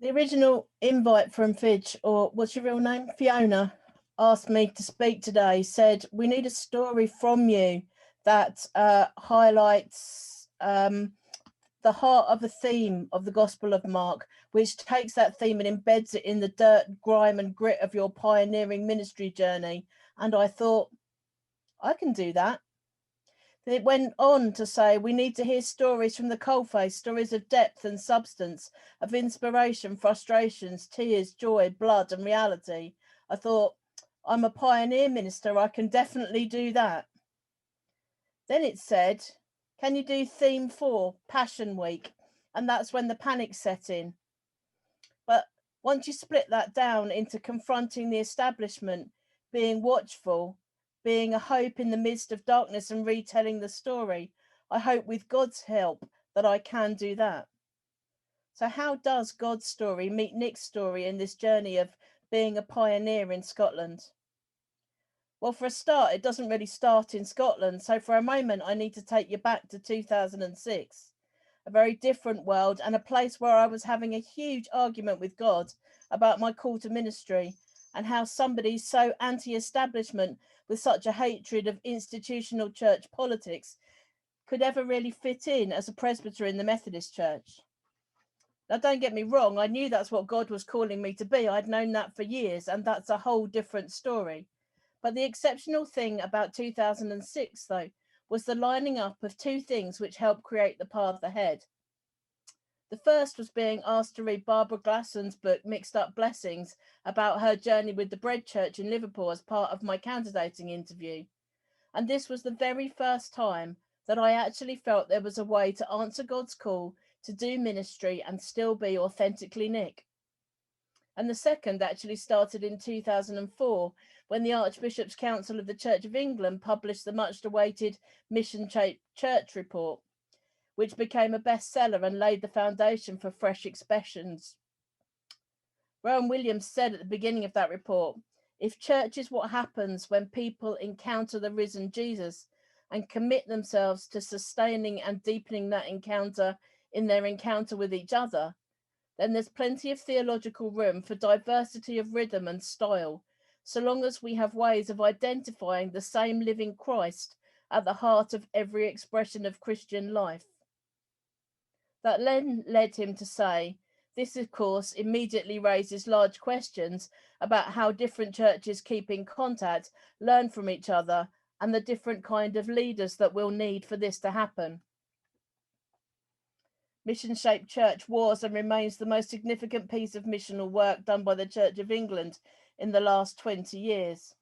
The original invite from Fidge, or what's your real name? Fiona, asked me to speak today, said, we need a story from you that highlights the heart of the theme of the Gospel of Mark, which takes that theme and embeds it in the dirt, grime, and grit of your pioneering ministry journey. And I thought, I can do that. It went on to say, we need to hear stories from the coalface, stories of depth and substance, of inspiration, frustrations, tears, joy, blood, and reality. I thought, I'm a pioneer minister, I can definitely do that. Then it said, can you do theme 4, Passion Week? And that's when the panic set in. But once you split that down into confronting the establishment, being watchful, being a hope in the midst of darkness and retelling the story, I hope with God's help that I can do that. So how does God's story meet Nick's story in this journey of being a pioneer in Scotland? Well, for a start, it doesn't really start in Scotland. So for a moment, I need to take you back to 2006. A very different world and a place where I was having a huge argument with God about my call to ministry and how somebody so anti-establishment with such a hatred of institutional church politics could ever really fit in as a presbyter in the Methodist Church. Now, don't get me wrong, I knew that's what God was calling me to be. I'd known that for years, and that's a whole different story. But the exceptional thing about 2006, though, was the lining up of two things which helped create the path ahead. The first was being asked to read Barbara Glasson's book, Mixed Up Blessings, about her journey with the Bread Church in Liverpool as part of my candidating interview. And this was the very first time that I actually felt there was a way to answer God's call to do ministry and still be authentically Nick. And the second actually started in 2004 when the Archbishop's Council of the Church of England published the much awaited Mission Church report, which became a bestseller and laid the foundation for fresh expressions. Rowan Williams said at the beginning of that report, if church is what happens when people encounter the risen Jesus and commit themselves to sustaining and deepening that encounter in their encounter with each other, then there's plenty of theological room for diversity of rhythm and style, so long as we have ways of identifying the same living Christ at the heart of every expression of Christian life. That then led him to say, this, of course, immediately raises large questions about how different churches keep in contact, learn from each other, and the different kind of leaders that we'll need for this to happen. Mission Shaped Church was and remains the most significant piece of missional work done by the Church of England in the last 20 years,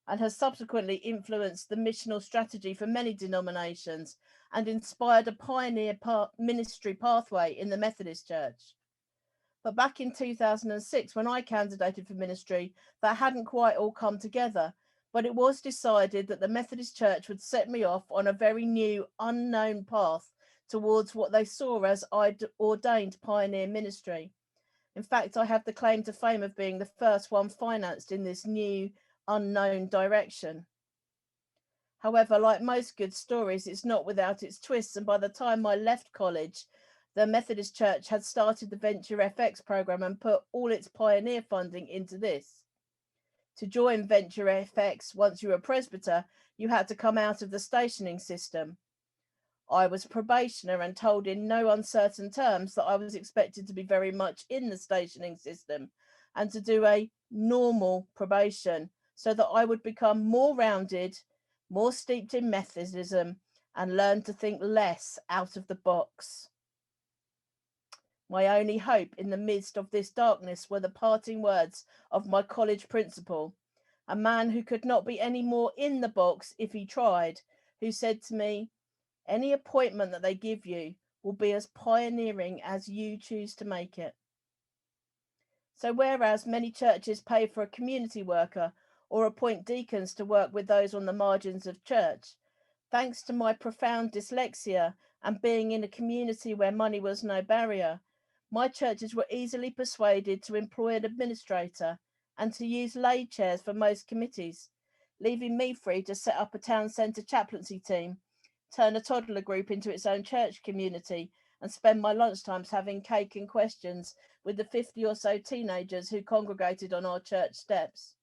and has subsequently influenced the missional strategy for many denominations and inspired a pioneer ministry pathway in the Methodist Church. But back in 2006, when I candidated for ministry, that hadn't quite all come together, but it was decided that the Methodist Church would set me off on a very new, unknown path towards what they saw as I'd ordained pioneer ministry. In fact, I have the claim to fame of being the first one financed in this new, unknown direction. However, like most good stories, it's not without its twists, and by the time I left college, the Methodist Church had started the Venture FX program and put all its pioneer funding into this. To join Venture FX, once you were a presbyter, you had to come out of the stationing system. I was a probationer and told in no uncertain terms that I was expected to be very much in the stationing system and to do a normal probation so that I would become more rounded, more steeped in Methodism, and learn to think less out of the box. My only hope in the midst of this darkness were the parting words of my college principal, a man who could not be any more in the box if he tried, who said to me, any appointment that they give you will be as pioneering as you choose to make it. So whereas many churches pay for a community worker or appoint deacons to work with those on the margins of church, thanks to my profound dyslexia and being in a community where money was no barrier, my churches were easily persuaded to employ an administrator and to use lay chairs for most committees, leaving me free to set up a town centre chaplaincy team, turn a toddler group into its own church community, and spend my lunchtimes having cake and questions with the 50 or so teenagers who congregated on our church steps.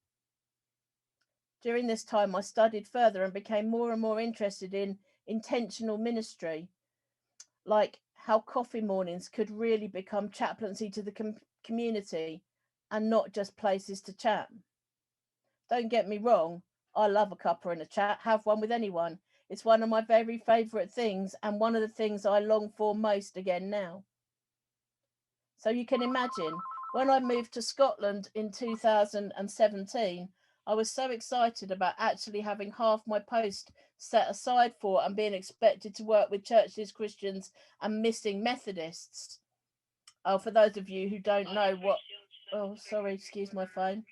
During this time, I studied further and became more and more interested in intentional ministry, like how coffee mornings could really become chaplaincy to the community and not just places to chat. Don't get me wrong, I love a cuppa and a chat, have one with anyone. It's one of my very favourite things and one of the things I long for most again now. So you can imagine, when I moved to Scotland in 2017, I was so excited about actually having half my post set aside for and being expected to work with churches, Christians, and missing Methodists. Oh, for those of you who don't know what. Oh, sorry, excuse my phone.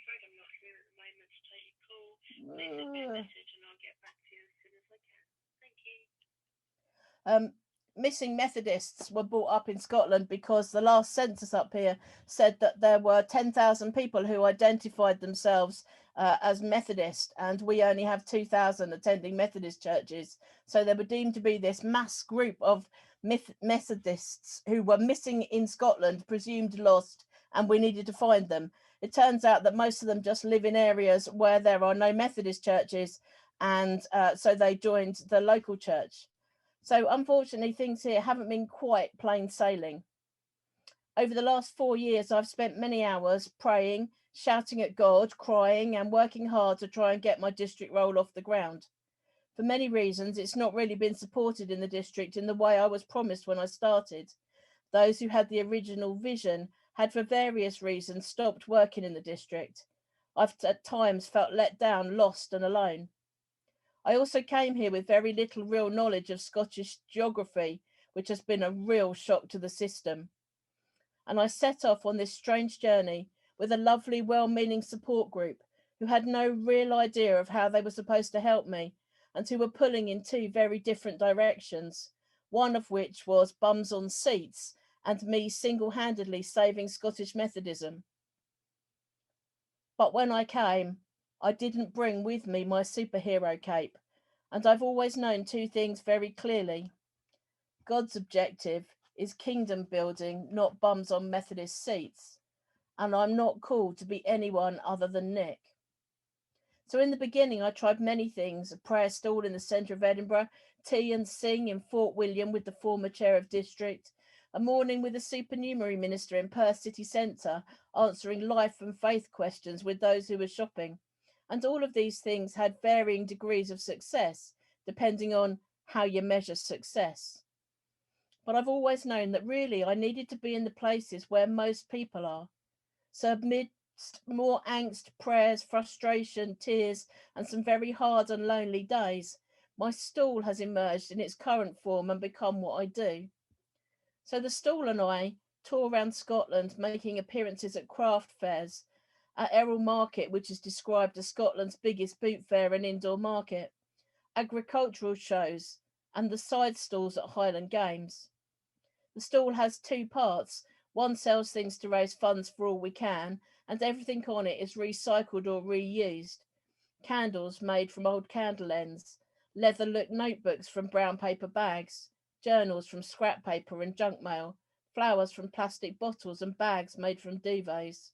Missing Methodists were brought up in Scotland because the last census up here said that there were 10,000 people who identified themselves as Methodist, and we only have 2,000 attending Methodist churches. So they were deemed to be this mass group of Methodists who were missing in Scotland, presumed lost, and we needed to find them. It turns out that most of them just live in areas where there are no Methodist churches, and so they joined the local church. So unfortunately, things here haven't been quite plain sailing. Over the last 4 years, I've spent many hours praying, shouting at God, crying, and working hard to try and get my district role off the ground. For many reasons, it's not really been supported in the district in the way I was promised when I started. Those who had the original vision had, for various reasons, stopped working in the district. I've at times felt let down, lost, and alone. I also came here with very little real knowledge of Scottish geography, which has been a real shock to the system. And I set off on this strange journey with a lovely, well-meaning support group who had no real idea of how they were supposed to help me and who were pulling in two very different directions, one of which was bums on seats and me single-handedly saving Scottish Methodism. But when I came, I didn't bring with me my superhero cape, and I've always known two things very clearly. God's objective is kingdom building, not bums on Methodist seats, and I'm not called to be anyone other than Nick. So in the beginning, I tried many things: a prayer stall in the centre of Edinburgh, tea and sing in Fort William with the former chair of district, a morning with a supernumerary minister in Perth city centre, answering life and faith questions with those who were shopping. And all of these things had varying degrees of success, depending on how you measure success. But I've always known that really I needed to be in the places where most people are. So amidst more angst, prayers, frustration, tears, and some very hard and lonely days, my stall has emerged in its current form and become what I do. So the stall and I tour around Scotland, making appearances at craft fairs, at Errol Market, which is described as Scotland's biggest boot fair and indoor market, agricultural shows, and the side stalls at Highland Games. The stall has two parts. One sells things to raise funds for All We Can, and everything on it is recycled or reused. Candles made from old candle ends, leather-looked notebooks from brown paper bags, journals from scrap paper and junk mail, flowers from plastic bottles, and bags made from duvets.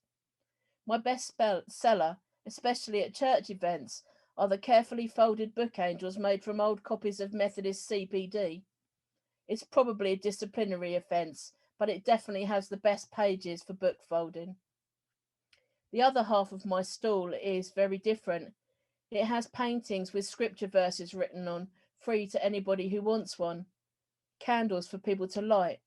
My best seller, especially at church events, are the carefully folded book angels made from old copies of Methodist CPD. It's probably a disciplinary offence, but it definitely has the best pages for book folding. The other half of my stall is very different. It has paintings with scripture verses written on, free to anybody who wants one, candles for people to light,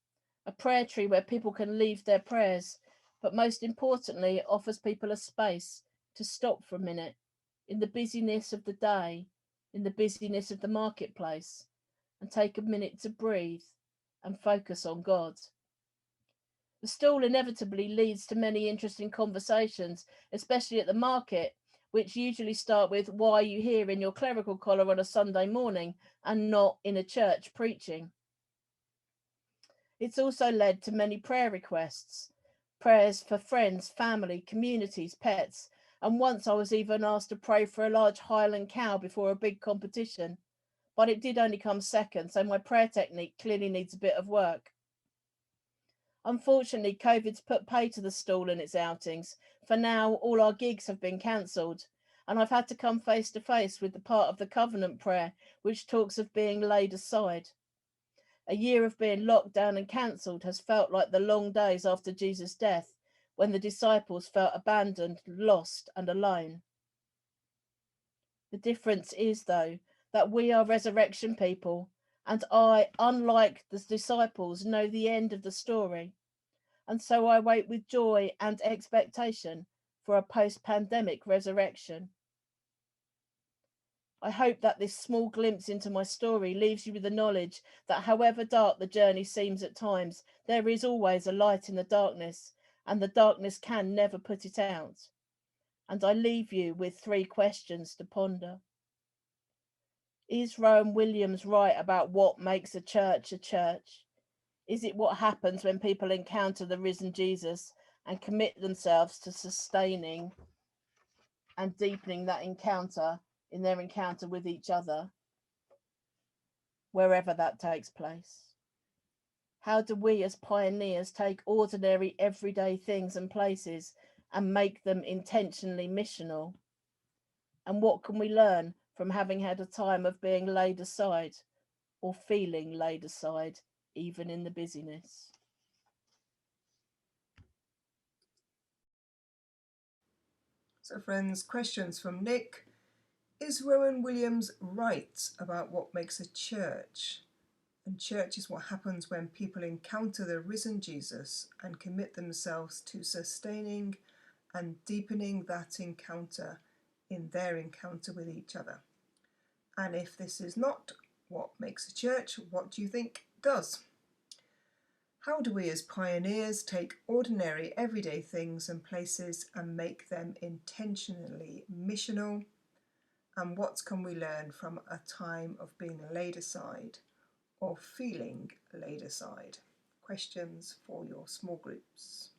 a prayer tree where people can leave their prayers, but most importantly, it offers people a space to stop for a minute in the busyness of the day, in the busyness of the marketplace, and take a minute to breathe and focus on God. The stall inevitably leads to many interesting conversations, especially at the market, which usually start with, "Why are you here in your clerical collar on a Sunday morning and not in a church preaching?" It's also led to many prayer requests, prayers for friends, family, communities, pets, and once I was even asked to pray for a large Highland cow before a big competition, but it did only come second, so my prayer technique clearly needs a bit of work. Unfortunately, COVID's put pay to the stall and its outings. For now, all our gigs have been cancelled, and I've had to come face to face with the part of the covenant prayer which talks of being laid aside. A year of being locked down and cancelled has felt like the long days after Jesus' death, when the disciples felt abandoned, lost, and alone. The difference is, though, that we are resurrection people, and I, unlike the disciples, know the end of the story. And so I wait with joy and expectation for a post pandemic resurrection. I hope that this small glimpse into my story leaves you with the knowledge that however dark the journey seems at times, there is always a light in the darkness, and the darkness can never put it out. And I leave you with 3 questions to ponder. Is Rowan Williams right about what makes a church a church? Is it what happens when people encounter the risen Jesus and commit themselves to sustaining and deepening that encounter in their encounter with each other, wherever that takes place? How do we as pioneers take ordinary everyday things and places and make them intentionally missional? And what can we learn from having had a time of being laid aside or feeling laid aside, even in the busyness? So friends, questions from Nick. Is Rowan Williams right about what makes a church? And church is what happens when people encounter the risen Jesus and commit themselves to sustaining and deepening that encounter in their encounter with each other. And if this is not what makes a church, what do you think does? How do we as pioneers take ordinary everyday things and places and make them intentionally missional? And what can we learn from a time of being laid aside or feeling laid aside? Questions for your small groups.